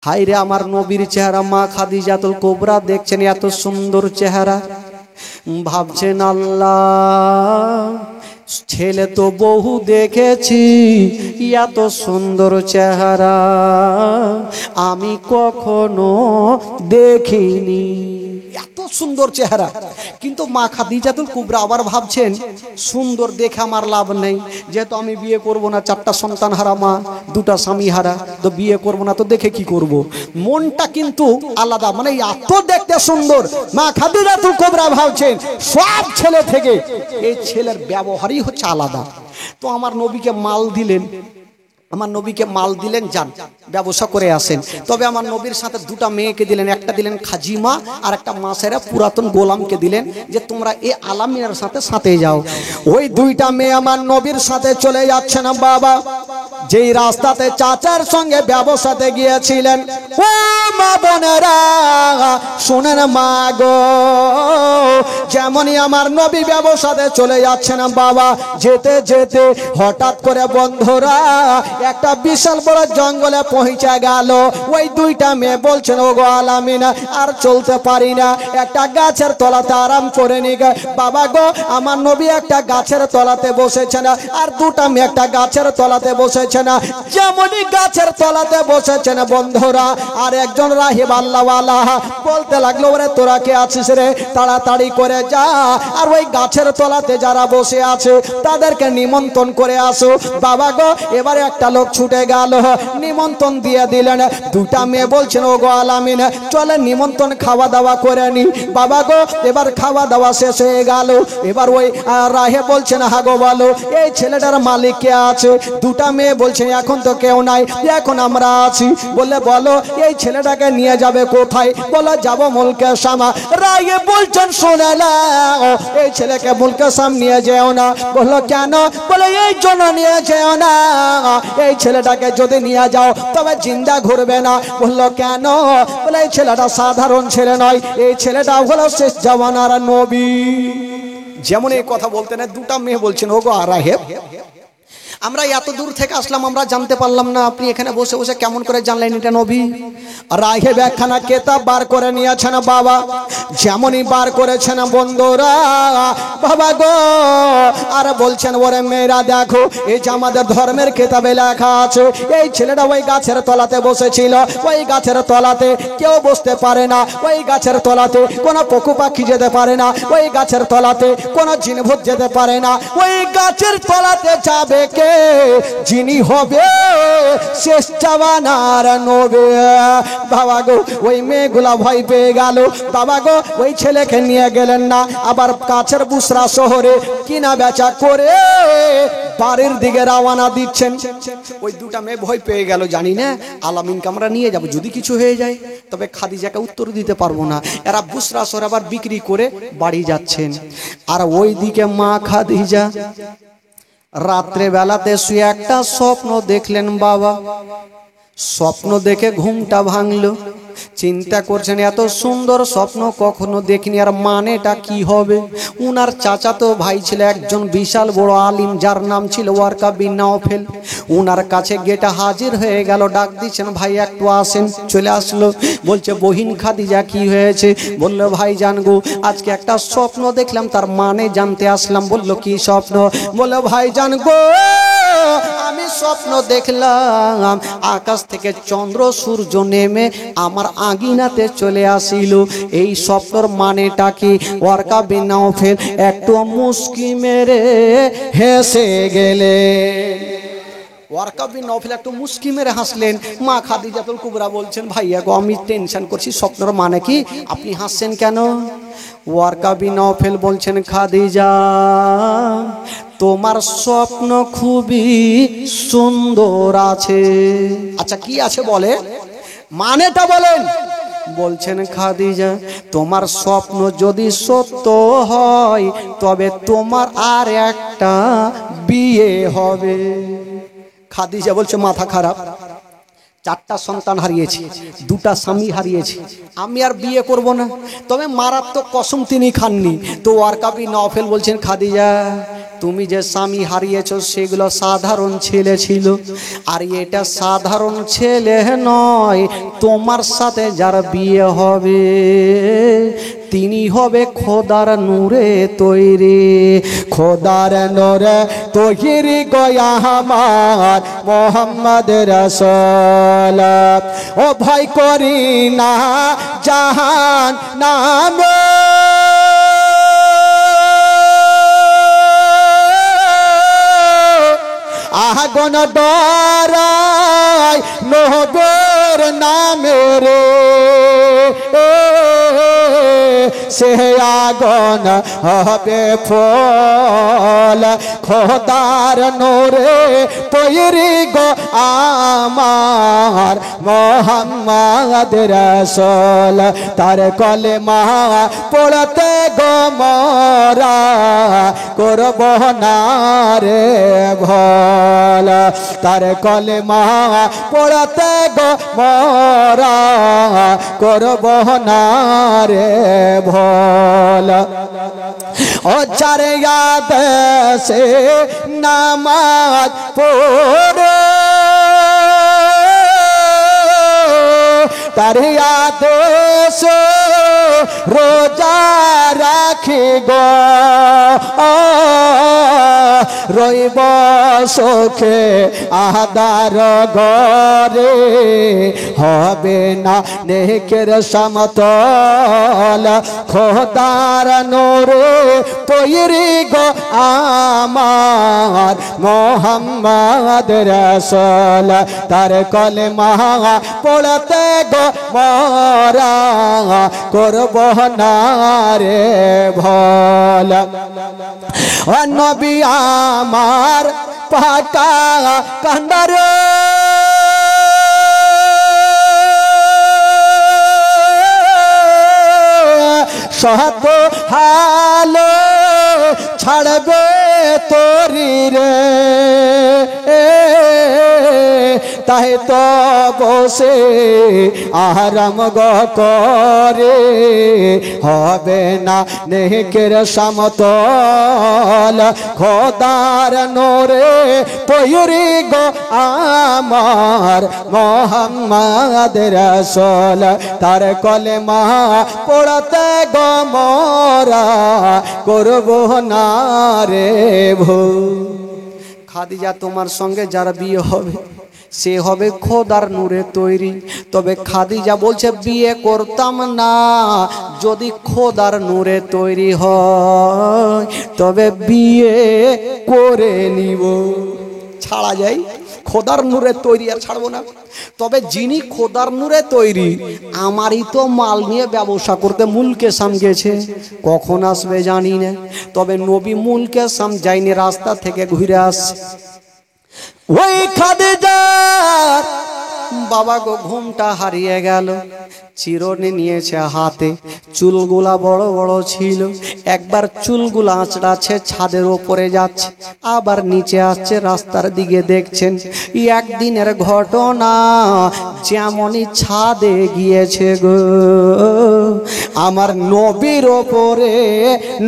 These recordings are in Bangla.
হাই রে আমার নবীর চেহারা, মা খাদিজাতুল কুবরা দেখছেন এত সুন্দর চেহারা, ভাবছেন আল্লাহ ছেলে তো বহু দেখেছি, এত সুন্দর চেহারা আমি কখনো দেখিনি, এত সুন্দর চেহারা। কিন্তু মা খাদিজাতুল কুবরা আবার ভাবছেন সুন্দর দেখে আমার লাভ নেই, যেহেতু আমি বিয়ে করব না, চারটা সন্তান হারা মা, দুটা স্বামী হারা, তো বিয়ে করব না, তো দেখে কি করব। মনটা কিন্তু আলাদা, মানে এত দেখতে সুন্দর মা খাদিজাতুল কুবরা ভাবছেন সব ছেলে থেকে এই ছেলের ব্যবহারই হচ্ছে আলাদা। তো আমার নবীকে মাল দিলেন যান ব্যবসা করে আসেন। তবে আমার নবীর সাথে দুটা মেয়েকে দিলেন, একটা দিলেন খাজিমা আর একটা মাসেরা পুরাতন গোলামকে দিলেন, যে তোমরা এই আলামিনের সাথে যাও। ওই দুইটা মেয়ে আমার নবীর সাথে চলে যাচ্ছে না বাবা, যেই রাস্তাতে চাচার সঙ্গে ব্যবসাতে গিয়েছিলেন। ও মা বোনেরা শোনেন মা গো, যেমনই আমার নবী ব্যবসাতে চলে যাচ্ছে না বাবা, যেতে যেতে হঠাৎ করে বন্ধুরা একটা বিশাল বড় জঙ্গলে পৌঁছে গেল। ওই দুইটা মেয়ে বলছেন ও গো আলামিনা আর চলতে পারি না, একটা গাছের তলাতে আরাম করে নি গে। বাবা গো আমার নবী একটা গাছের তলাতে বসেছেন, আর দুটা মেয়ে একটা গাছের তলাতে বসেছেন। যেমনই গাছের তলাতে বসেছেন বন্ধুরা, আর একজন রাহিব আল্লাহওয়ালা বলতে লাগলো ওরে তোরা কে আছিস রে, তাড়াতাড়ি করে যা আর ওই গাছের তলাতে যারা বসে আছে তাদেরকে নিমন্ত্রণ করে আসো। বাবা গো এবারে একটা লোক ছুটে গেল, নিমন্ত্রণ দিয়ে দিলেন। দুটা মেয়ে বলছেন ও গো আলামিন চলে নিমন্ত্রণ খাওয়া দাওয়া করে নি। বাবা গো এবার খাওয়া দাওয়া শেষ হয়ে গেল। এবার ওই রাহে বলছেন হাগো বলো এই ছেলেটার মালিক কে আছে? দুটা মেয়ে বলছেন এখন তো কেউ নাই, এখন আমরা আছি। বললে বলো এই ছেলেটাকে নিয়ে যাবে কোথায়? বলে যাবো মুলকে শামা। রায়ে বলছেন শোনে না এই ছেলেকে মুলকে শাম নিয়ে যেও না। বললো কেন? বলে এই জন্য নিয়ে যেও না, এই ছেলেটাকে যদি নিয়ে যাও তবে জিন্দা ঘুরবে না। বললো কেন? বলে এই ছেলেটা সাধারণ ছেলে নয়, এই ছেলেটা হলো শেষ জামানার নবী। যেমন এই কথা বলতে না দুটা মেয়ে বলছেন ও গো রাহেব আমরা এত দূর থেকে আসলাম, আমরা জানতে পারলাম না, আপনি এখানে বসে বসে কেমন করে জানলেন এটা নবী? রাহেব একখানা কেতাব বার করে নিয়েছেন বাবা। যেমনই বার করেছেন বন্ধুরা বাবা গো আর বলছেন ওরে মেয়েরা দেখো এই যে আমাদের ধর্মের কেতাবে লেখা আছে এই ছেলেটা ওই গাছের তলাতে বসেছিল, ওই গাছের তলাতে কেউ বসতে পারে না, ওই গাছের তলাতে কোনো পশু পাখি যেতে পারে না, ওই গাছের তলাতে কোনো জিনভূত যেতে পারে না। ওই গাছের তলাতে যাবে কে? যিনি হবে শেষ জামানার নবী। বাবা গো ওই মেয়েগুলা ভয় পেয়ে গেল। বাবা গো ওই ছেলেকে নিয়ে গেলেন না, আবার কাছের বুসরা শহরে কিনা বেচা করে বাড়ির দিকে রওনা দিচ্ছেন। ওই দুটা মেয়ে ভয় পেয়ে গেল, জানি না আলামিনকে আমরা নিয়ে যাব, যদি কিছু হয়ে যায় তবে খাদিজাকে উত্তর দিতে পারবো না। এরা বুসরা শহর আবার বিক্রি করে বাড়ি যাচ্ছেন। আর ওই দিকে মা খাদিজা রাত্রে বেলাতে শুয়ে একটা স্বপ্ন দেখলেন বাবা। স্বপ্ন দেখে ঘুমটা ভাঙলো, চিন্তা করছেন এত সুন্দর স্বপ্ন কখনো দেখিনি, আর মানেটা কি হবে? উনার চাচাতো ভাই ছিল একজন বিশাল বড় আলিম, যার নাম ছিল ওয়ারকা বিন নাওফেল। উনার কাছে গেটা হাজির হয়ে গেল, ডাক দিচ্ছেন ভাই একটু আসেন। চলে আসলো, বলছে বহিন খাদিজা কি হয়েছে? বললো ভাই জানগো আজকে একটা স্বপ্ন দেখলাম, তার মানে জানতে আসলাম। বললো কি স্বপ্ন? বললো ভাই জানগো আমি স্বপ্ন দেখলাম আকাশ থেকে চন্দ্র সূর্য নেমে আমার আগিনাতে চলে আসিল। এই স্বপ্নর মানেটা কি? ওয়ারকা বিন নাওফেল একটু মুস্কি মেরে হেসে গেলে। ওয়ারকা বিন নাওফেল একটু মুস্কি মেরে হাসলেন। মা খাদিজাতুল কুবরা বলছেন ভাইয়া গো আমি টেনশন করছি, স্বপ্নর মানে কি? আপনি হাসছেন কেন? ওয়ারকা বিন নাওফেল বলছেন খাদিজা তোমার স্বপ্ন খুবই সুন্দর আছে। আচ্ছা কি আছে বলে, মানেটা বলেন। বলছেন খাদিজা তোমার স্বপ্ন যদি সত্য হয় তবে তোমার আর একটা বিয়ে হবে। খাদিজা বলছে মাথা খারাপ, চারটা সন্তান হারিয়েছি, দুটা স্বামী হারিয়েছি, আমি আর বিয়ে করব না। তবে মারাত্মক কসম তিনি খাননি। তো ওয়ারকা বিন নাওফেল বলছেন খাদিজা তুমি যে স্বামী হারিয়েছো সেগুলো সাধারণ ছেলে ছিল, আর এটা সাধারণ ছেলে নয়, তোমার সাথে যার বিয়ে হবে তিনি হবে খোদার নূরে তৈরি, খোদার নূরে তৈরি গয়া আমার মোহাম্মদ রাসূল। ও ভয় করি না জাহান নামে, আগুন ডরাই নবীর নামে রে, সে আগুন হবে ফল খোদার নূরে তৈরি গো আমার মোহাম্মদ রাসূল। তার কলেমা পড়তে গো মোরা করব না রে ভোল, তার কলেমা পড়তে গো মোরা করব না রে ভোল। ও যার ইয়াদ সে নামাজ পড়ে, তার ইয়াদ সে রোজা রাখি গো, রইব সুখে আদার ঘরে, হবে না নেকের সমতল খোদার নূরে তৈরি গো আমার মোহাম্মদ রাসূল। তার কলেমা পড়তে গো মোরা করব না রে ভোল। ও নবী আমার পাকা কান্দারে, সত হালে ছাড়বে তোরি রে, তাই তো বসে আরাম গো করে, হবে না নেকের সমতল খোদার নূরে তৈরি গো আমার মোহাম্মদ রাসূল। তার কলেমা পড়তে গো মোরা করব না রে ভুল। খাদিজা তোমার সঙ্গে যার বিয়ে হবে সে হবে খোদার নূরে তৈরি। তবে খাদিজা বলছে বিয়ে করতাম না, যদি খোদার নূরে তৈরি হয় তবে বিয়ে করে নিব। ছাড়া যায় খোদার নূরে তৈরি আর ছাড়বো না। তবে যিনি খোদার নূরে তৈরি, আমারই তো মাল নিয়ে ব্যবসা করতে মুলকে সাম গেছে, কখন আসবে জানি না। তবে নবী মুলকে সাম যায়নি, রাস্তা থেকে ঘুরে আসছে। ওই খাদিজা বাবা গো ঘুমটা হারিয়ে গেল, চিরুনি নিয়েছে হাতে, চুলগুলা বড় বড় ছিল, একবার চুলগুলা আঁচড়াচ্ছে, ছাদের ওপরে যাচ্ছে, আবার নিচে আসছে, রাস্তার দিকে দেখছেন। একদিনের ঘটনা, যেমনই ছাদে গিয়েছে গো আমার নবীর ওপরে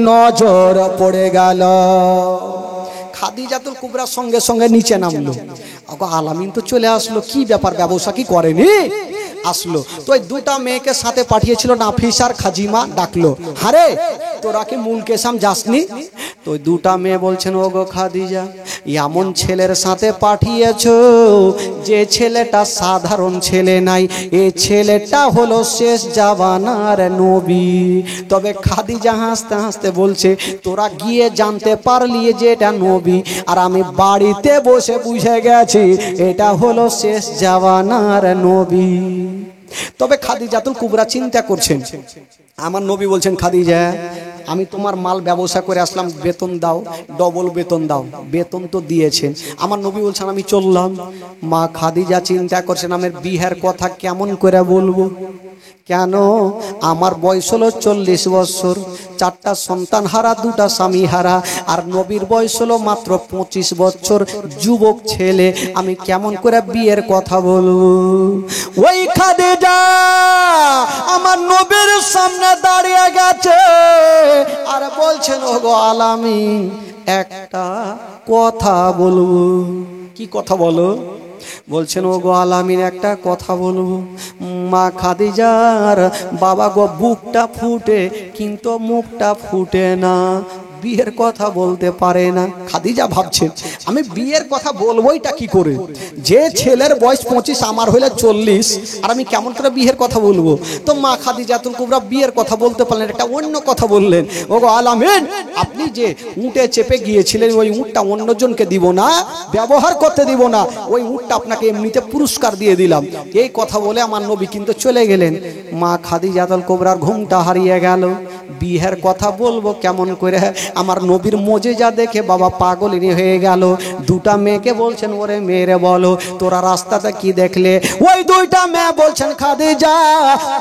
নজর পড়ে গেল। খাদিজাতুল কুবরা সঙ্গে সঙ্গে নিচে নামলো। আলামিন তো চলে আসলো, কি ব্যাপার, ব্যবসা কি করেনি? আসলো তো ওই দুটা মেয়েকে সাথে পাঠিয়েছিল নাফিস আর খাজিমা, ডাকলো, হারে তোরা কি মুলকেসাম যাসনি? তো ওই দুটা মেয়ে বলছেন, ও গো খাদিজা, এমন ছেলের সাথে পাঠিয়েছো যে ছেলেটা সাধারণ ছেলে নাই, এই ছেলেটা হলো শেষ জামানার নবী। তবে খাদিজা হাসতে হাসতে বলছে, তোরা গিয়ে জানতে পারলি যে এটা নবী, আর আমি বাড়িতে বসে বুঝে গেছি এটা হলো শেষ জামানার নবী। তবে খাদিজাতুল কুবরা চিন্তা করছেন, আমার নবী বলছেন, খাদিজা আমি তোমার মাল ব্যবসা করে আসলাম, বেতন দাও, ডবল বেতন দাও। বেতন তো দিয়েছেন। আমার নবী বলছেন আমি চললাম। মা খাদিজা চিন্তা করছেন, আমার বিয়ের কথা কেমন করে বলবো, কেন আমার বয়স হলো 40 বছর, 4টা সন্তান হারা, 2টা স্বামী হারা, আর নবীর বয়স হলো মাত্র 25 বছর, যুবক ছেলে, আমি কেমন করে বিয়ের কথা বলবো? ওই খাদিজা আমার নবীর সামনে দাঁড়িয়ে গেছে আর বলছেন ওগো আলামিন একটা কথা বলবো। কি কথা বলো? বলছেন ওগো আলামিন একটা কথা বলবো। মা খাদিজার বাবা গো বুকটা ফুটে কিন্তু মুখটা ফুটে না, বিয়ের কথা বলতে পারে না। খাদিজা ভাবছেন আমি বিয়ের কথা বলবোইটা কি করে, যে ছেলের বয়স 25 আমার হইলে 40 আর আমি কেমন করে বিয়ের কথা বলবো? তো মা খাদিজাতুল কুবরা বিয়ের কথা বলতে পারলেন, একটা অন্য কথা বললেন। ওগো আলামিন আপনি যে উটে চেপে গিয়েছিলেন ওই উটটা অন্যজনকে দিব না, ব্যবহার করতে দিব না, ওই উটটা আপনাকে এমনিতে পুরস্কার দিয়ে দিলাম। এই কথা বলে আমার নবী কিন্তু চলে গেলেন। মা খাদিজাতুল কুবরার ঘুমটা হারিয়ে গেল। বিয়ের কথা বলবো কেমন করে? আমার নবীর মোজেজা দেখে বাবা পাগলিনী হয়ে গেল। দুটা মেয়েকে বলছেন ওরে মেয়েরে বলো তোরা রাস্তাতে কি দেখলে? ওই দুইটা মেয়ে বলছেন খাদিজা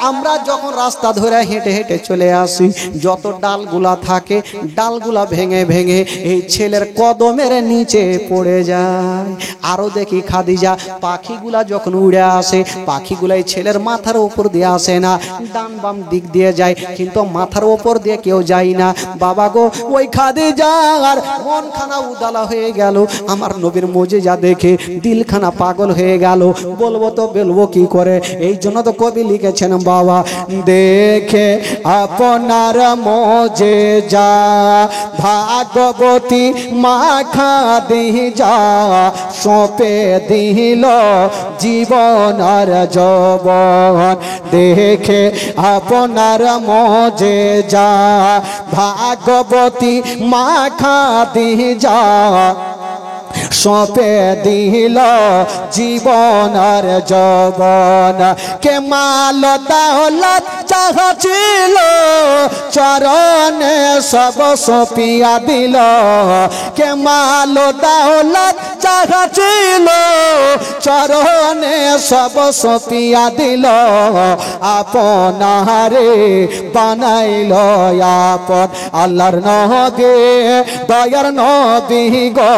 আমরা যখন রাস্তা ধরে হেঁটে হেঁটে চলে আসি যত ডালগুলা থাকে ডালগুলা ভেঙে ভেঙে এই ছেলের কদমের নিচে পড়ে যায়। আরো দেখি খাদিজা পাখিগুলা যখন উড়ে আসে পাখিগুলা এই ছেলের মাথার উপর দিয়ে আসে না, ডান বাম দিক দিয়ে যায়, কিন্তু মাথার উপর দিয়ে কেউ যায় না। বাবা গো ওই খাদিজার মনখানা উদালা হয়ে গেল। আমার নবীর মোজেজা দেখে দিলখানা পাগল হয়ে গেল। বলবো তো বলবো কি করে? এই জন্য তো কবি লিখেছেন বাবা দেখে আপনার মোজেজা ভাগবতী মা খাদিজা সঁপে দিল জীবন আর যৌবন। দেখে আপনার মোজেজা ভাগবতী মা খাদিজা সঁপে দিল জীবন আর যৌবন। কে মাল দৌলত যাহা ছিল চরণে সব সঁপিয়া দিল। কে মাল দৌলত যাহা ছিল চরণে সব সঁপিয়া দিল। আপনারে বানাইল আপন আল্লাহর নবী দয়ার নবী গো।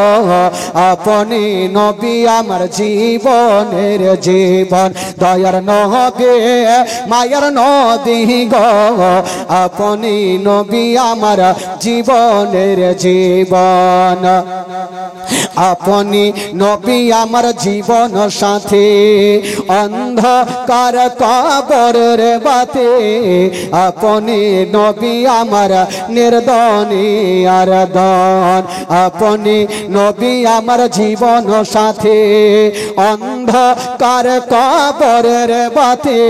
আপনি নবী আমার জীবনের জীবন দয়ার নবী মায়ের নবী গো। আপনি নবী আমার জীবনের জীবন। আপনি নবী আমার জীবন সাথী অন্ধকার কবরের বাতি। আপনি নবী আমার নির্দনী আর দন। আপনি নবী আমার জীবন সাথী অন্ধকার কবরের বাতি।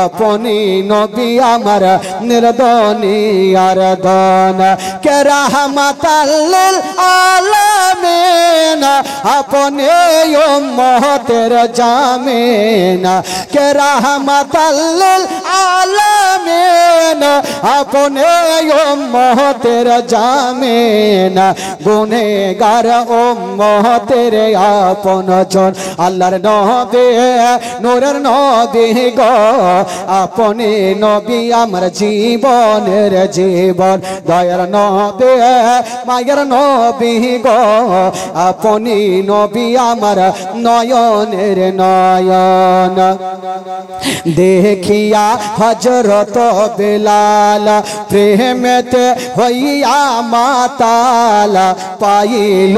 আপনি নবী আমার নির্দনী আর দন। কে রাহমাতাল লিল আলামিন আপনি উম্মতের জামিন। কে রাহমাতাল লিল আলামিন আপনি উম্মতের জামিন। গুনেহগার উম্মতের আপনজন আল্লাহর নবী নূরের নবী গো। আপনি নবী আমার জীবনের জীবন দয়ার নবী মায়ের নবী গো। আপনি নবী আমার নয়নের নয়ন। দেখিয়া হযরত বেলাল প্রেমেতে হইয়া মাতাল পাইল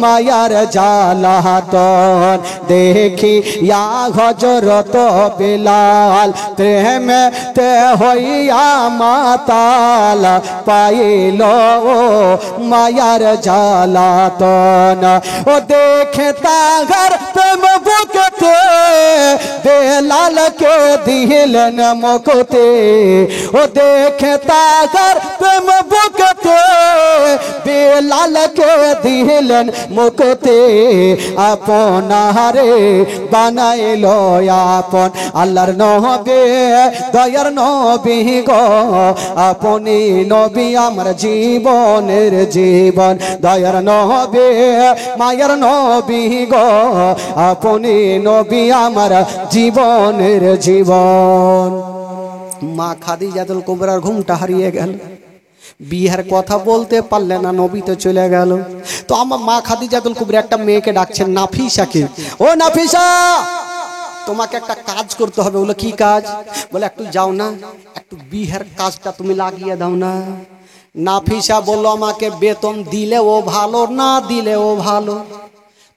মায়ার জালাতন। দেখিয়া হযরত বেলাল প্রেমেতে হইয়া মাতাল পাইল মায়ার জালাতন। ও দেখে তাহার প্রেম বুকতে বেলালকে দিলেন মুক্তি। ও দেখে তাহার প্রেম বুকতে বেলালকে দিলেন মুক্তি। আপনারে বানাইল আপন আল্লাহর নবী দয়ার নবী গো। আপনি নবী আমার জীবনের জীবন দয়ার নবী মায়ের নবী গো। আপনি নবী আমার জীবনের জীবন। মা খাদিজাতুল কুবরার ঘুমটা হারিয়ে গেল। বিয়ের কথা বলতে পারলে না, নবী তো চলে গেল। তো আমার মা খাদিজাতুল কুবরা একটা মেয়েকে ডাকছেন নাফিসাকে। ও নাফিসা তোমাকে একটা কাজ করতে হবে। বলে কি কাজ? বলে একটু যাও না, একটু বিয়ের কাজটা তুমি লাগিয়ে দাও না। নাফিসা বললো আমাকে বেতন দিলেও ভালো, না দিলেও ভালো,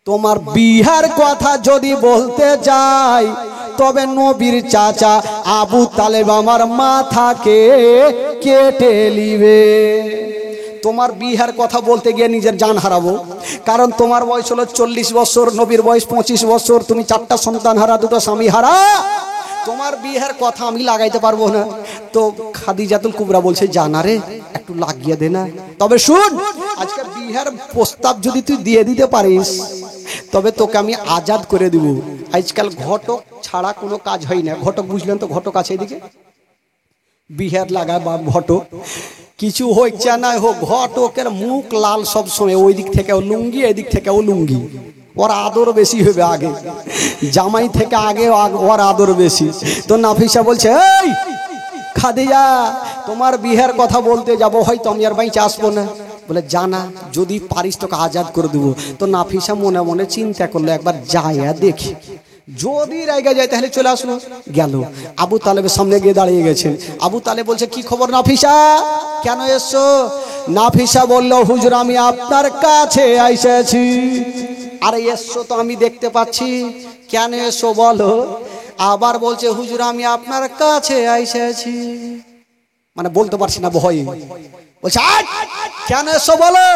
তোমার বিহার কথা যদি বলতে যাই তবে নবীর চাচা আবু তালেব আমার মাথাকে কেটে নিবে। তোমার বিহার কথা বলতে গিয়ে নিজের জান হারাবো, কারণ তোমার বয়স হলো 40 বছর, নবীর বয়স 25 বছর, তুমি 4টা সন্তান হারা, 2টো স্বামী হারা, তোমার বিহার কথা আমি লাগাইতে পারবো না। তো খাদিজাতুল কুবরা বলছে জানা রে একটু লাগিয়ে দে না। তবে শুন, আজকে বিহার প্রস্তাব যদি তুই দিয়ে দিতে পারিস তবে তোকে আমি আজাদ করে দিব। আজকাল ঘটক ছাড়া কোনো কাজ হয় না। ঘটক বুঝলেন তো? ঘটক আছে এদিকে, বিহার লাগায় বা ঘটক, কিছু হচ্ছে না হোক, ঘটকের মুখ লাল সব সময়, ওই দিক থেকে ও লুঙ্গি, এদিক থেকে ও লুঙ্গি, ওর আদর বেশি হবে আগে, জামাই থেকে আগে ওর আদর বেশি। তো নাফিসা বলছে এই খাদিজা তোমার বিহার কথা বলতে যাব, হয়তো আমি আর বাইচে আসবো না। বলে জানা যদি পারিস তোকে আজাদ করে দেবো। তো নাফিসা মনে মনে চিন্তা করলো একবার যাইয়া দেখি, যদি রাইগা যায় তাহলে চলে আসলো। গেল, আবু তালেবের সামনে গিয়ে দাঁড়িয়ে গেছেন। আবু তালেব বলছে কি খবর নাফিসা, কেন এসছো? নাফিসা বলল হুজুর আমি আপনার কাছে এসেছি। আরে এসছো তো আমি দেখতে পাচ্ছি, কেন এসো বলো? আবার বলছে হুজুর আমি আপনার কাছে এসেছি, মানে বলতে পারছি না ভয়ে। বলছে কেন এসো বলো?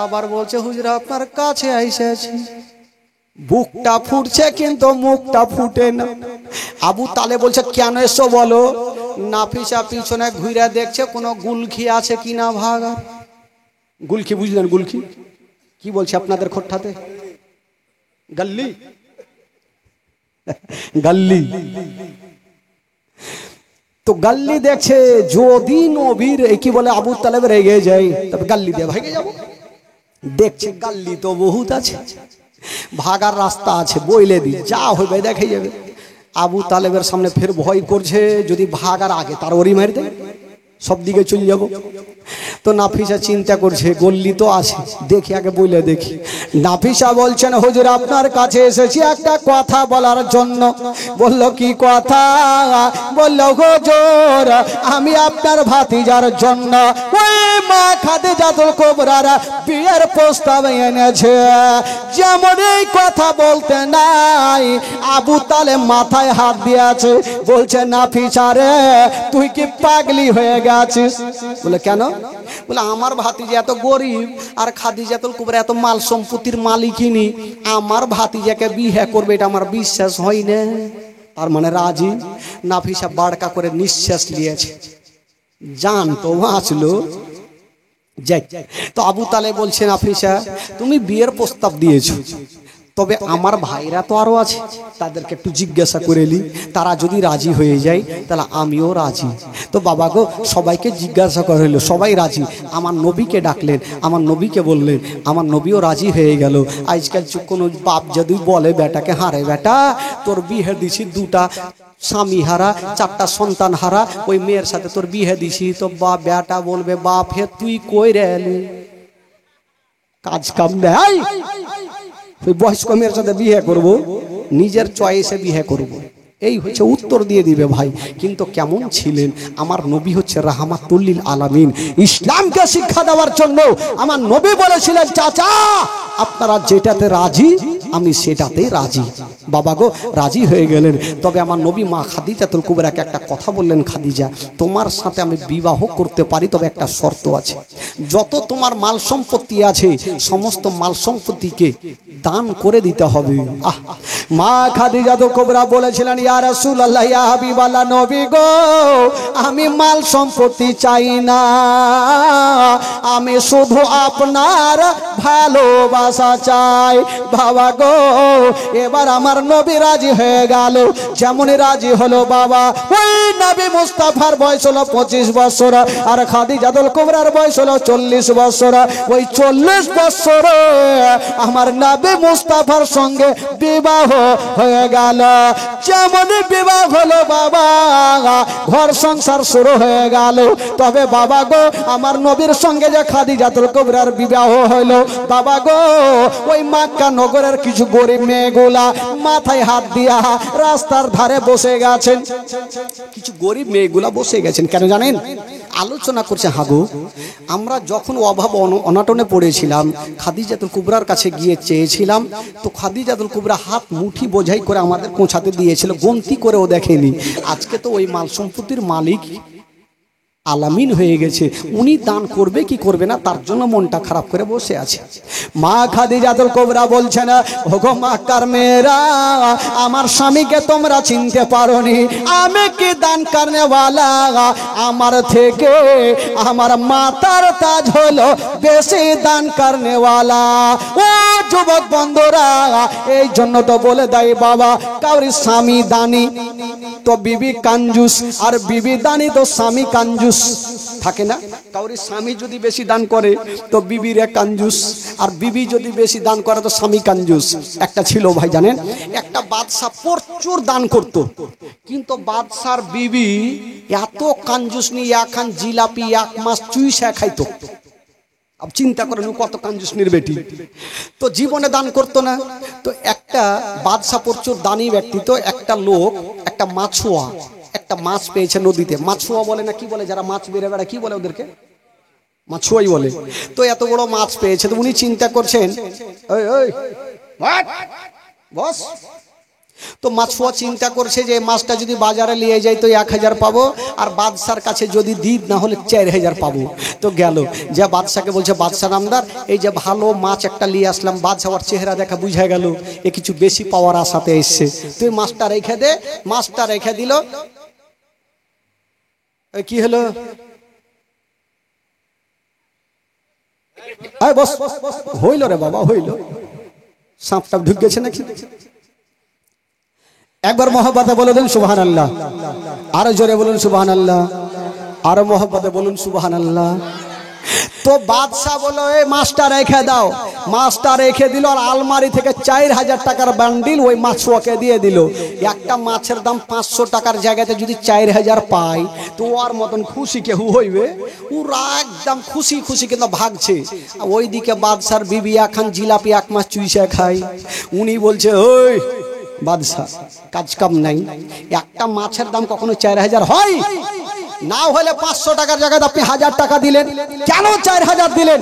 আবার বলছে হুজুর আপনার কাছে এসেছি। বুকটা ফুটছে কিন্তু মুখটা ফুটে না। আবু তালেব বলছে কেন এসো বলো? নাফিসা পিছনে ঘুরে দেখছে কোনো গুলখি আছে কিনা ভাগার। গুলখি বুঝলেন? গুলখি কি বলছে আপনাদের খোট্টাতে? গল্লি, গল্লি। তো গল্লি দেখছে, যদি নবীর কি বলে আবু তালেব রেগে যায় তবে গল্লি দিয়ে ভাগে যাবো। দেখছে গল্লি তো বহুত আছে, ভাগার রাস্তা আছে, বইলে দি যা হবে দেখে যাবে। আবু তালেবের সামনে ফের ভয় করছে, যদি ভাগার আগে তার ওরি মারি দেয় সব দিকে চলে যাব। তো নাফিসা চিন্তা করছে গল্লি তো আছে, দেখি আগে বইলে দেখি। নাফিসা বলছেন হুজুর আপনার কাছে এসেছি একটা কথা বলার জন্য। বলল কি কথা? বলল হুজুর আমি আপনার ভাতিজার জন্য ওই মা খাদিজাতুল কুবরার বিয়ের প্রস্তাব এনেছে। যেমন এই কথা বলতে নাই আবু তালেব মাথায় হাত দিয়েছে, বলছে নাফিসা রে তুই কি পাগলি হয়ে গেছিস? বলে কেন? বলে আমার ভাতিজা এত গরিব আর খাদিজাতুল কুবরা এত মাল সম্পত্তির মালিকিনী, আমার ভাতিজাকে বিয়ে করবে এটা আমার বিশ্বাস হয় না। তার মানে রাজি। নাফিসা বাড়কা করে নিঃশ্বাস নিয়েছে, জান তো বাঁচলো। যাই, তো আবু তালেব বলছে নাফিসা তুমি বিয়ের প্রস্তাব দিয়েছো, তবে আমার ভাইরা তো আরো আছে, তাদেরকে একটু জিজ্ঞাসা করে নি, তারা যদি রাজি হয়ে যায় তাহলে আমিও রাজি। তো বাবা গো সবাইকে জিজ্ঞাসা করা হলো, সবাই রাজি। আমার নবীকে ডাকলেন, আমার নবীকে বললেন, আমার নবীও রাজি হয়ে গেল। আজকাল কোনো বাপ যদি বলে বেটাকে হারে বেটা তোর বিয়ে দিছি, 2টা স্বামী হারা 4টা সন্তান হারা ওই মেয়ের সাথে তোর বিয়ে দিছি, তো বাপ বেটা বলবে বাপ হে তুই কই রে কাজ কাম দেয়, বয়স্ক মেয়ের সাথে বিয়ে করব, নিজের চয়েসে বিয়ে করব, এই হচ্ছে উত্তর দিয়ে দিবে ভাই। কিন্তু কেমন ছিলেন আমার নবী? হচ্ছে রাহমাতুল লিল আলামিন। ইসলামকে শিক্ষা দেওয়ার জন্য আমার নবী বলেছিলেন চাচা আপনারা যেটাতে রাজি আমি সেটাতেই রাজি। বাবা গো রাজি হয়ে গেলেন। তবে আমার নবী মা খাদিজাতুল কুবরাকে একটা কথা বললেন, খাদিজা তোমার সাথে আমি বিবাহ করতে পারি, তবে একটা শর্ত আছে, যত তোমার মাল সম্পত্তি আছে সমস্ত মাল সম্পত্তিকে দান করে দিতে হবে। মা খাদিজাতুল কুবরা বলেছিলেন ইয়া রাসূলুল্লাহ ইয়া হাবিবাল্লাহ নবী গো আমি মাল সম্পত্তি চাই না, আমি শুধু আপনার ভালোবাসা চাই। বাবা গো এবার আমার নবী রাজি হয়ে গেল। যেমন রাজি হলো বাবা, ওই নবী মুস্তাফার বয়স হলো 25 বছর আর খাদিজাতুল কুবরার বয়স হলো 40 বছর। ওই 40 বছরে আমার নবী মুস্তাফার সঙ্গে বিবাহ হয়ে গেল। যেমন বিবাহ হলো বাবা, ঘর সংসার শুরু হয়ে গেল। তবে বাবা গো, আমার নবীর সঙ্গে যে খাদিজাতুল কুবরার বিবাহ হলো বাবা গো, ওই মক্কা নগরের কিছু গরিব মেয়েগুলা মাথায় হাত দিয়া রাস্তার ধারে বসে গেছেন। কিছু গরিব মেয়েগুলা বসে গেছেন কেন জানেন? আলোচনা করছে, হাগো আমরা যখন অভাব অনাটনে পড়েছিলাম খাদিজাতুল কুবরার কাছে গিয়ে চেয়েছিলাম, তো খাদিজাতুল কুবরা হাত মুঠি বোঝাই করে আমাদের পৌঁছাতে দিয়েছিল, গন্তি করেও দেখেনি। আজকে তো ওই মাল সম্পত্তির মালিক আলামিন হয়ে গেছে, উনি দান করবে কি করবে না তার জন্য মনটা খারাপ করে বসে আছে। মা খাদিজাতুল কুবরা বলছে না, ওগো মক্কার মেয়েরা, আমার স্বামীকে তোমরা চিনতে পারোনি, আমি কি দান করনেওয়ালা, আমার থেকে আমার মাতার তাজ হলো বেশি দান করনেওয়ালা। ও যুবক বন্ধুরা, এই জন্য তো বলে দেয় বাবা, কাউরি স্বামী দানি তো বিবি কাঞ্জুস, আর বিবি দানি তো স্বামী কাঞ্জুস। থাকে না, কাউরি স্বামী যদি বেশি দান করে তো বিবির কাঞ্জুস, আর বিবি যদি বেশি দান করে তো স্বামী কাঞ্জুস। একটা ছিল ভাই জানেন, একটা বাদশা প্রচুর দান করত, কিন্তু বাদশার বিবি এত কাঞ্জুস নি, একখান জিলাপি এক মাস চুইসা খাইতো। अब चिंता करें कत कंजूसनिर बेटी तो जीवने दान करतो ना। तो एक बादशाह प्रचुर दानी व्यक्ति, तो एक लोक एक माछुआ एक माछ पेয়েছে নদীতে। মাছুয়া বলে না কি বলে, যারা মাছ বেড়ে বেড়া কি বলে ওদেরকে, মাছুয়াই বলে। তো এত বড় মাছ পেয়েছে, তো উনি চিন্তা করছেন, ওই ওই বস, তো মাছুয়া চিন্তা করছে যে মাছটা যদি বাজারে নিয়ে যাই তো 1000 পাবো, আর বাদশার কাছে যদি দিই না হলে 4000 পাবো। তো গেল, যে বাদশাকে বলছে, বাদশা নামদার এই যে ভালো মাছ একটা নিয়ে আসলাম, বাদশার চেহারা দেখা বুঝা গেল এ কিছু বেশি পাওয়ার আশাতে এসছে, তুই মাছটা রেখে দে। মাছটা রেখে দিল। কি হলো, বস হইল রে বাবা, হইল, সাপটা ঢুক গেছে নাকি? একবার মোহব্বতে বলে দেন সুবহানাল্লাহ, আরো জোরে বলুন সুবহানাল্লাহ, আরো মোহব্বতে বলুন সুবহানাল্লাহ। তো বাদশা বলল, এই মাছটা রেখে দাও। মাছটা রেখে দিল, আর আলমারি থেকে 4000 টাকার বান্ডিল ওই মাছুয়াকে দিয়ে দিল। একটা মাছের দাম 500 টাকার জায়গাতে যদি 4000 পায় তো ওর মতন খুশি কেউ হইবে? ওরা একদম খুশি খুশি কিন্তু ভাগছে। ওইদিকে বাদশার বিবি এখন জিলাপি এক মাস চুইসা খায়। উনি বলছে, ওই বাদশা কাজ কাম নাই, একটা মাছের দাম কখনো 4000 হয়? না হলে 500 টাকার জায়গায় আপনি 1000 টাকা দিলেন, কেন 4000 দিলেন?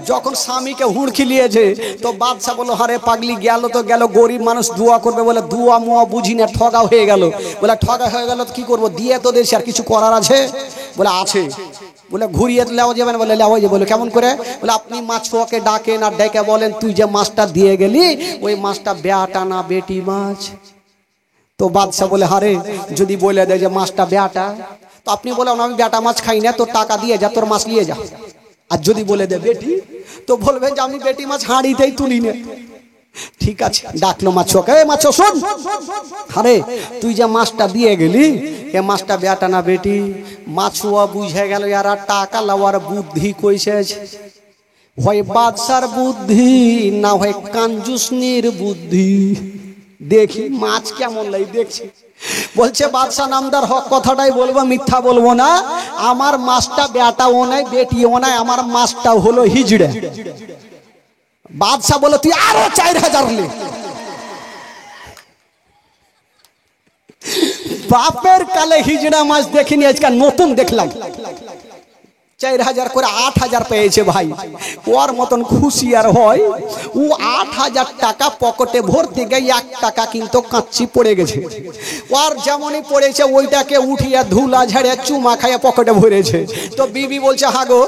যখন স্বামীকে হুড়কি লিয়েছে তো বাদশা বলল, হারে পাগলি, গেল তো গেল, গরিব মানুষ দোয়া করবে বলে দোয়া মোয়া বুঝি না, ঠগা হয়ে গেল। বলে ঠগা হয়ে গেল তো কি করবো, দিয়ে তো দেশে আর কিছু করার আছে? বলে আছে। বলে ঘুরিয়ে লেওয়া যাবে না? বলে লেওয়া যাবে। বলে কেমন করে? বলে আপনি মাছুয়াকে ডাকেন আর ডেকে বলেন, তুই যে মাছটা দিয়ে গেলি ওই মাছটা বেটা না বেটি মাছ। তো বাদশা বলে, হারে যদি বলে দেয় যে মাছটা বেটা, তো আপনি বলেন আমি বেটা মাছ খাই না, তোর টাকা দিয়ে যা, তোর মাছ নিয়ে যা। আর যদি বলে দে বেটি, তো বলবেন যে আমি বেটি মাছ হাঁড়িতেই তুলি না। ঠিক আছে, ডাকলো মাছুয়াকে, এই মাছ শোন, আরে তুই যে মাছটা দিয়ে গেলি এ মাছটা বেটা না বেটি? মাছুয়া বুঝে গেল আর টাকা লওয়ার বুদ্ধি কইছে, হয় বাদশার বুদ্ধি না হয় কাঞ্জুসনির বুদ্ধি। দেখি মাছ কেমন লাই, দেখছি। বলছে, বাদশা নামদার হক কথাটাই বলবো, মিথ্যা বলবো না। আমার মাছটা বেটাও নাই বেটিও নাই, আমার মাছটা হলো হিজড়ে। বাদশা বলে, তুই আরো 4000 লে। বাপের কালে হিজড়া মাছ দেখিনি, আজকাল নতুন দেখলাম। 4000 করে 8000 পেয়েছে ভাই। ওর মতন খুশি আর হয়? ও 8000 টাকা পকেটে ভরতে গিয়ে 1 টাকা কিন্তু কাচ্চি পড়ে গেছে। ওর যেমনই পড়েছে ওইটাকে উঠিয়ে ধুলা ঝেড়ে চুমা খাইয়ে পকেটে ভরেছে। তো বিবি বলছে, হাগো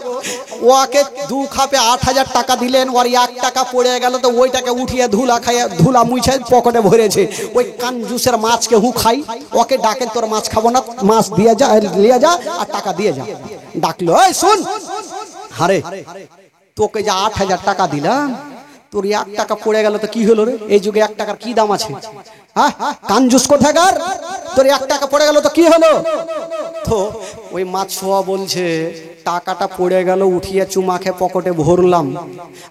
ওকে 2 খাপে 8000 টাকা দিলেন, ওর 1 টাকা পড়ে গেল, তো ওইটাকে উঠিয়ে ধুলা খাইয়ে ধুলা মুছে পকেটে ভরেছে। ওই কাঞ্জুসের মাছকে হু খাই, ওকে ডাকেন, তোর মাছ খাবো না, মাছ দিয়ে যা, নিয়ে যা আর টাকা দিয়ে যা। ডাকলো, এই শুন, হারে তোকে যে 8000 টাকা দিলাম, তোর 1 টাকা পড়ে গেল, তো কি হলো রে? এই যুগে 1 টাকার কি দাম আছে? হ্যাঁ, কাঞ্জুস কোথাকার, তোর 1 টাকা পড়ে গেল তো কি হলো? তো ওই মাছুয়া বলছে, টাকাটা পড়ে গেল, উঠিয়ে চুমা খেয়ে পকেটে ভরলাম।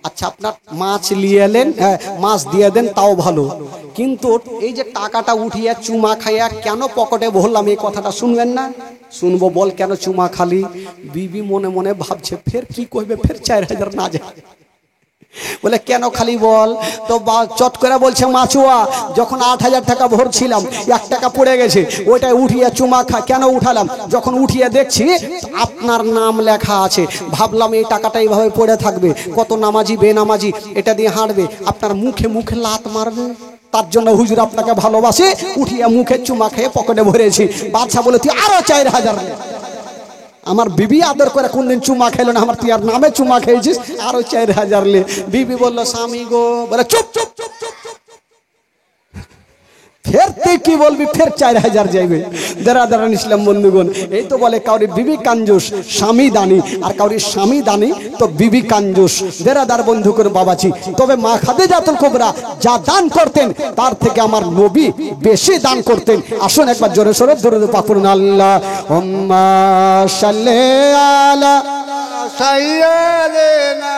আচ্ছা আপনার মাছ নিয়ে এলেন, হ্যাঁ মাছ দিয়ে দেন তাও ভালো, কিন্তু এই যে টাকাটা উঠিয়ে চুমা খাইয়া কেন পকেটে ভরলাম এই কথাটা শুনবেন না? শুনবো। বল কেন চুমা খালি? বিবি মনে মনে ভাবছে ফের কি করবে, ফের 4000 না যায়। বলে কেন খালি বল? তো চট করে বলছে মাছুয়া যখন 8000 টাকা ভরছিলাম 1 টাকা পড়ে গেছে, ওইটা উঠিয়ে চুমা কেন উঠালাম? যখন উঠিয়ে দেখছি আপনার নাম লেখা আছে, ভাবলাম এই টাকাটা এইভাবে পড়ে থাকবে, কত নামাজি বেনামাজি এটা দিয়ে হাঁটবে, আপনার মুখে মুখে লাত মারবে, তার জন্য হুজুর আপনাকে ভালোবাসে, উঠিয়ে মুখে চুমা খেয়ে পকেটে ভরেছি। বাদশা বলে তুই আরো 4000। আমার বিবি আদর করে কোনদিন চুমা খেলো না, আমার তুই আর নামে চুমা খেয়েছিস, আরো 4000 লে। বিবি বললো স্বামী গো, বলে চুপ চুপ চুপ চুপ। ফের তুই কি বলবি, ফের 4000 যাইবে। দাঁড়ান ইসলাম বন্ধুগণ, এই তো বলে কাউরি বিবি কাঞ্জুস স্বামী দানি, আর কাউরি স্বামী দানি তো বিবি কাঞ্জুস। দাঁড়াদার বন্ধু করে বাবাজি, তবে মা খাদিজাতুল কুবরা যা দান করতেন তার থেকে আমার নবী বেশি দান করতেন। আসুন একবার জোরে সোরে দরুদ পাক পড়ুন। আল্লাহুম্মা সাল্লি আলা সাইয়্যিদিনা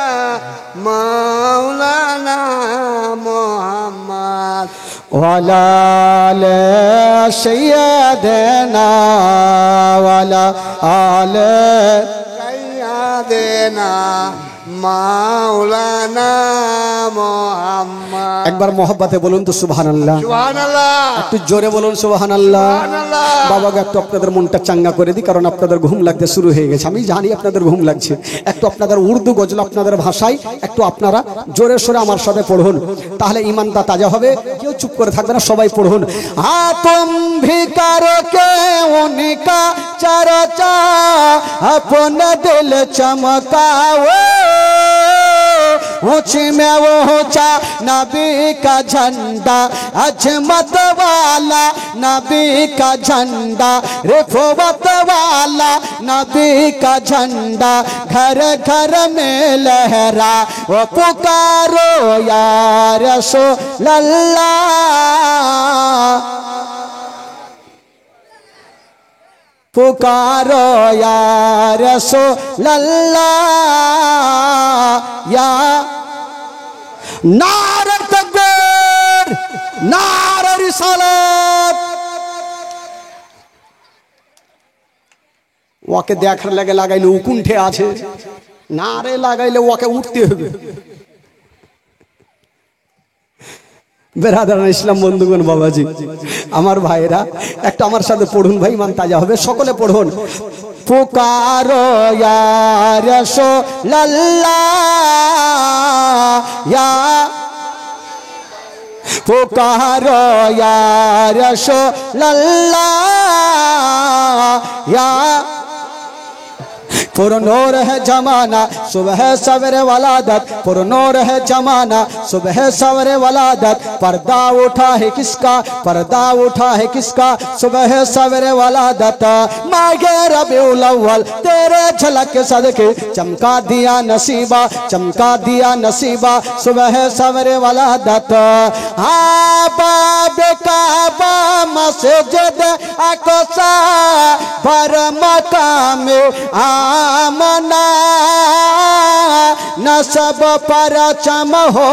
মাওলানা মুহাম্মদ ওয়ালা আলে সাইয়্যিদিনা ওয়ালা আলে সাইয়্যিদিনা মাওলানা মুহাম্মদ। একবার মোহব্বতে বলুন তো সুবহানাল্লাহ। সুবহানাল্লাহ। একটু জোরে বলুন সুবহানাল্লাহ। সুবহানাল্লাহ। বাবাকে একটু আপনাদের মনটা চাঙ্গা করে দিই, কারণ আপনাদের ঘুম লাগতে শুরু হয়ে গেছে, আমি জানি আপনাদের ঘুম লাগছে। একটু আপনাদের উর্দু গজল আপনাদের ভাষায় একটু আপনারা জোরে সোরে আমার সাথে পড়ুন, তাহলে ইমানটা তাজা হবে। কেউ চুপ করে থাকবে না, সবাই পড়ুন। তুম ভিকারো কে উনকা চর্চা अपना दिल चमकाओ, ऊंची में वो ऊंचा नबी का झंडा, अजमत वाला नबी का झंडा, रिफवत वाला नबी का झंडा, घर घर में लहरा वो पुकारो या रसूल अल्लाह, पुकारो या रसूल अल्लाह, या नारे तकबीर नारे रिसालत। ওকে দেখার লাগে লাগাইলে উকুণ্ঠে আছে, নারে লাগাইলে ওকে উঠতে হবে। বেরাদার ইসলাম বন্ধুগণ বাবাজি আমার ভাইরা, একটা আমার সাথে পড়ুন ভাই, মান তাজা হবে। সকলে পড়ুন। পুকারো ইয়া রাসূলুল্লাহ, ইয়া পুকারো ইয়া রাসূলুল্লাহ, ইয়া पुरनूर है जमाना सुबह सवेरे वलादत, पुरनूर है जमाना सुबह सवेरे वलादत, पर्दा उठा है किसका, पर्दा उठा है किसका, सुबह सवेरे वलादत, मागे रबीउल अव्वल तेरे झलक सदके चमका दिया नसीबा, चमका दिया नसीबा, सुबह सवेरे वलादत। बाबे काबा मस्जिद अक़सा पर मकाम आमना, नसब पर चम हो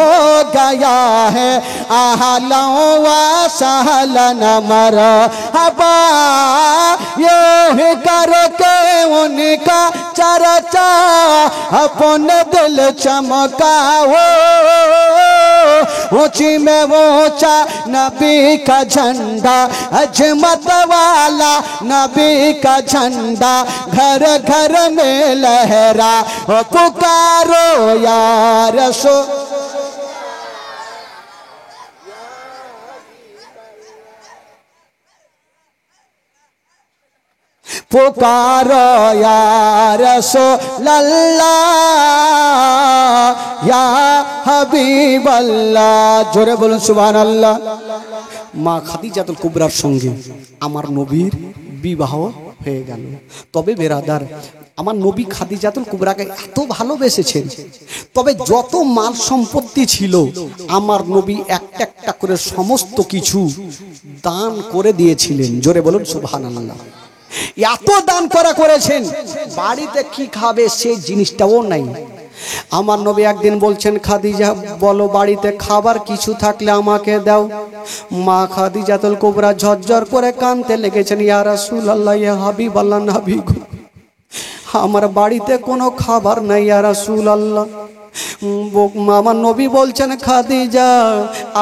गया है आहलों व सहलन मरहबा, यूं करके उनका चर्चा अपने दिल चमकाओ, ऊंची में ऊंचा नबी का झंडा, अजमत वाला नबी का झंडा, घर घर में लहरा पुकारो या रसूल, पुकारो या रसूल अल्लाह, या हबीब अल्लाह। जोरे बोलুন সুবহানাল্লাহ। মা খাদিজাতুল কুবরার সঙ্গে আমার নবীর বিবাহ হয়ে গেল। তবে বেরাদার, আমার নবী খাদিজাতুল কুবরাকে এত ভালোবেসেছেন, তবে যত মাল সম্পত্তি ছিল আমার নবী একটা একটা করে সমস্ত কিছু দান করে দিয়েছিলেন। জোরে বলুন সুবহানাল্লাহ। এত দান করেছেন, বাড়িতে কি খাবে সেই জিনিসটাও নাই। আমার নবী একদিন বলছেন, খাদিজা বলো বাড়িতে খাবার কিছু থাকলে আমাকে দাও। মা খাদিজাতুল কুবরা ঝরঝর করে কাঁদতে লেগেছেন, ইয়া রাসূলুল্লাহ, ইয়া হাবিবাল্লাহ, নবী গো, আমার বাড়িতে কোনো খাবার নাই ইয়া রাসূলুল্লাহ। আমার নবী বলছেন, খাদিজা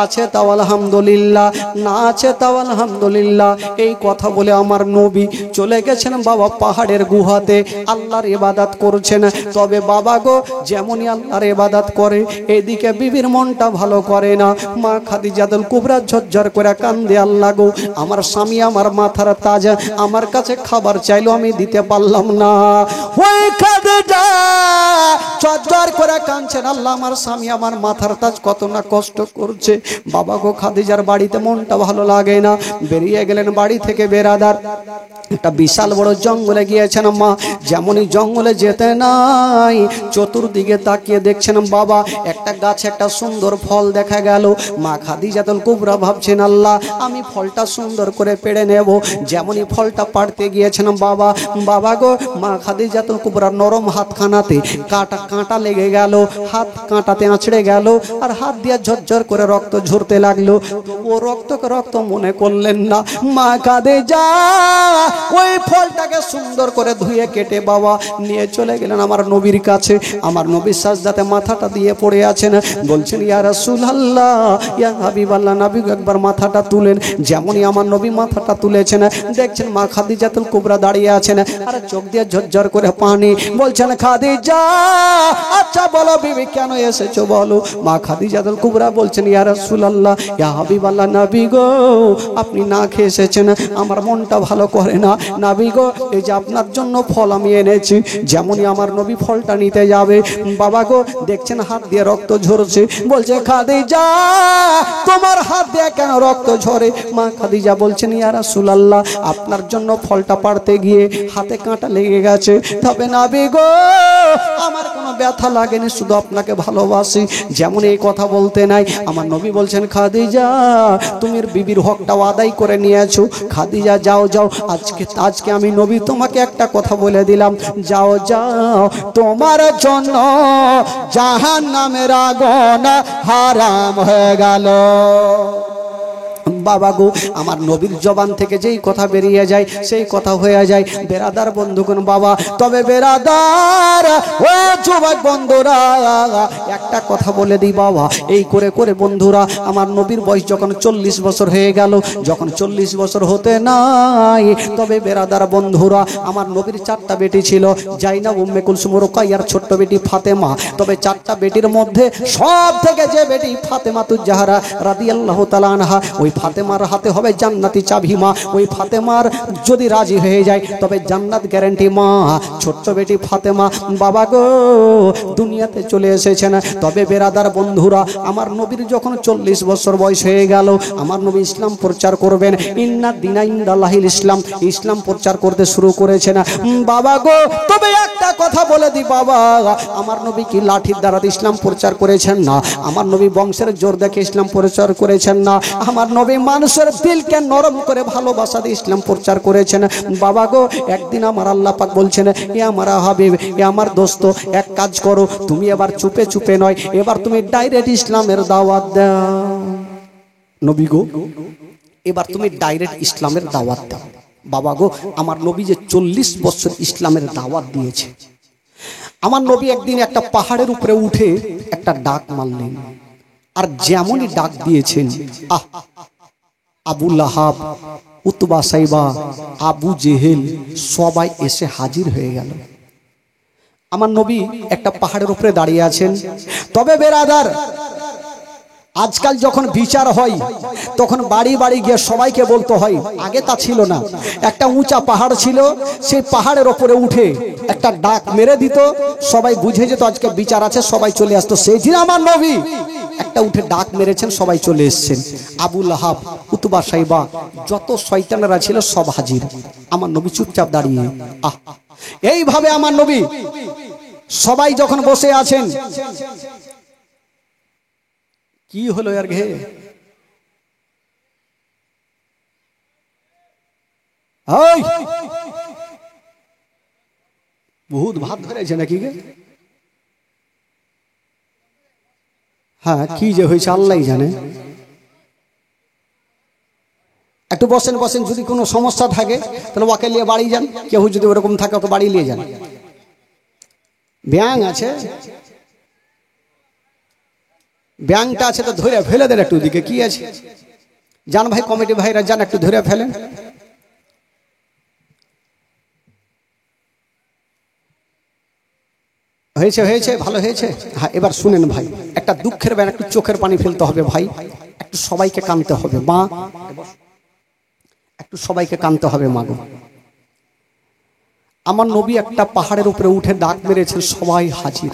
আছে তাও আলহামদুলিল্লাহ, না আছে তাও আলহামদুলিল্লাহ। এই কথা বলে আমার নবী চলে গেছেন বাবা পাহাড়ের গুহাতে, আল্লাহর ইবাদত করছেন। তবে বাবা গো, যেমনই আল্লাহর ইবাদত করে এদিকে বিবির মনটা ভালো করে না। মা খাদিজাতুল কুবরা ঝরঝর করে কান্দে, আল্লাহ গো, আমার স্বামী আমার মাথার তাজ আমার কাছে খাবার চাইলো, আমি দিতে পারলাম না। ওই খাদিজা ঝরঝর করে কাঁদছেন, আল্লাহ আমার স্বামী আমার মাথার তাজ কত না কষ্ট করছে। বাবা গো, খাদিজার বাড়িতে মনটা ভালো লাগে না। বেরিয়ে গেলেন বাড়ি থেকে বেরাদার, একটা বিশাল বড় জঙ্গলে গিয়েছেন। মা যেমনই জঙ্গলে যেতে নাই, চতুর্দিকে তাকিয়ে দেখছেন বাবা একটা গাছে একটা সুন্দর ফল দেখা গেল। মা খাদিজাতুল কুবরা ভাবছেন, আল্লাহ আমি ফলটা সুন্দর করে পেড়ে নেব। যেমনই ফলটা পাড়তে গিয়েছেন বাবা, বাবা গো, মা খাদিজাতুল কুবরা নরম হাতখানাতে কাঁটা লেগে গেল, হাত কাঁটাতে আঁচড়ে গেল, আর হাত দিয়ে ঝরঝর করে রক্ত ঝরতে লাগলো। ও রক্তকে রক্ত মনে করলেন না। মা খাদিজা ওই ফলটাকে সুন্দর করে ধুয়ে কেটে বাবা নিয়ে চলে গেলেন আমার নবীর কাছে। আমার নবীর সাজদাতে মাথাটা দিয়ে পড়ে আছেন, বলছেন, ইয়া রাসূলুল্লাহ, ইয়া হাবিবাল্লাহ, নবী একবার মাথাটা তুলেন। যেমনই আমার নবী মাথাটা তুলেছেন, দেখছেন মা খাদিজাতুল কুবরা দাঁড়িয়ে আছেন, আর চোখ দিয়ে ঝরঝর করে পানি। বলছেন, খাদিজা আচ্ছা বলো বিবি কেন এসেছো বলো। মা খাদিজাতুল কুবরা বলছেন, ইয়া রাসূলুল্লাহ, ইয়া হাবিবাল্লাহ, নবী গো, আপনি না খেয়ে এসেছেন, আমার মনটা ভালো করে না। নবী গো, এই যে আপনার জন্য ফল আমি এনেছি। যেমনই আমার নবী ফলটা নিতে যাবে, বাবা গো, দেখছেন হাত দিয়ে রক্ত ঝরছে। বলছে, খাদিজা তোমার হাত দিয়ে কেন রক্ত ঝরে? মা খাদিজা বলছেন, ইয়া রাসূলুল্লাহ, আপনার জন্য ফলটা পাড়তে গিয়ে হাতে কাঁটা লেগে গেছে, তবে নবী গো আমার কোনো ব্যথা লাগেনি, শুধু আপনাকে ভালোবাসি। যেমন এই কথা বলতে নাই, আমার নবী বলছেন, খাদিজা তুমি বিবির হকটাও আদায় করে নিয়েছো। খাদিজা যাও যাও, আজকে আমি নবী তোমাকে একটা কথা বলে দিলাম, যাও যাও, তোমার জন্য জাহান্নামের আগুন হারাম হয়ে গেল। বাবা গো, আমার নবীর জবান থেকে যেই কথা বেরিয়ে যায় সেই কথা হয়ে যায়। বেরাদার বন্ধুগণ বাবা, তবে বেরাদার ও যুবক বন্ধুরা, একটা কথা বলে দিই বাবা, এই করে করে বন্ধুরা আমার নবীর বয়স যখন 40 বছর হয়ে গেল, যখন 40 বছর হতে নাই, তবে বেরাদার বন্ধুরা আমার নবীর 4টা বেটি ছিল, জাইনাব, উম্মে কুলসুম, রুকাইয়ার ছোট্ট বেটি ফাতেমা। তবে 4টা বেটির মধ্যে সব থেকে যে বেটি ফাতেমাতুজ জাহরা রাদিয়াল্লাহু তাআলা আনহা, ওই ফাতেমার হাতে হবে জান্নাতি চাবি। মা ওই ফাতেমার যদি রাজি হয়ে যায় তবে জান্নাত গ্যারান্টি। মা ছোট্ট বেটি ফাতেমা বাবা গো দুনিয়াতে চলে এসেছেন। তবে বেরাদার বন্ধুরা আমার নবীর যখন 40 বছর বয়স হয়ে গেল, আমার নবী ইসলাম প্রচার করবেন। ইন্না দিনা ইনদাল্লাহিল ইসলাম, ইসলাম প্রচার করতে শুরু করেছেন বাবা গো। তবে একটা কথা বলে দি বাবা, আমার নবী কি লাঠির দ্বারা ইসলাম প্রচার করেছেন না, আমার নবী বংশের জোর দেখে ইসলাম প্রচার করেছেন না, আমার নবী মানুষের দিলকে নরম করে ভালোবাসা দিয়ে ইসলাম প্রচার করেছেন বাবা গো। একদিন আমার আল্লাহ পাক বলছেন, এ আমার হাবিব, এ আমার দোস্ত, এক কাজ করো, তুমি এবার চুপে চুপে নয়, এবার তুমি ডাইরেক্ট ইসলামের দাওয়াত দাও। নবী গো, এবার তুমি ডাইরেক্ট ইসলামের দাওয়াত দাও। বাবা গো, আমার নবী যে 40 বছর ইসলামের দাওয়াত দিয়েছে, আমার নবী একদিন একটা পাহাড়ের উপরে উঠে একটা ডাক মারলেন, আর যেমনই ডাক দিয়েছেন, আবু লাহাব, উতবা, সাইবা, আবু জেহেল সবাই এসে হাজির হয়ে গেল। আমার নবী একটা পাহাড়ের উপরে দাঁড়িয়ে আছেন। তবে বেরাদার, আজকাল যখন বিচার হয় তখন বাড়ি বাড়ি গিয়ে সবাইকে বলতে হয়, আগে তা ছিল না। একটা উঁচা পাহাড় ছিল, সেই পাহাড়ের ওপরে উঠে একটা ডাক মেরে দিত, সবাই বুঝে যেত আজকে বিচার আছে, সবাই চলে আসতো। সেই দিন আমার নবী একটা উঠে ডাক মেরেছেন, সবাই চলে এসছেন। আবু লাহাব, উতবা, সাইবা, যত শয়তানেরা ছিল সব হাজির। আমার নবী চুপচাপ দাঁড়িয়ে। এইভাবে আমার নবী সবাই যখন বসে আছেন, কি হলো আর ঘে, বহুত ভাত ধরেছে নাকি গে? হ্যাঁ, কি যে হয়েছে আল্লাহ জানে। একটু বসেন বসেন, যদি কোনো সমস্যা থাকে তাহলে ওকে নিয়ে বাড়ি যান। কেউ যদি ওরকম থাকে ওকে বাড়ি নিয়ে যান। ব্যাং আছে, ব্যাংটা আছে তো ধরে ফেলে দেন একটু দিকে, কি আছে? যান ভাই, কমিটি ভাইরা যান, একটু ধরে ফেলেন। হয়েছে হয়েছে, ভালো হয়েছে। হ্যাঁ, এবার শুনেন ভাই, একটা দুঃখের ব্যান, একটু চোখের পানি ফেলতে হবে ভাই, একটু সবাইকে কাঁদতে হবে। মা, একটু সবাইকে কাঁদতে হবে। মা গো, আমার নবী একটা পাহাড়ের উপরে উঠে ডাক মেরেছেন, সবাই হাজির।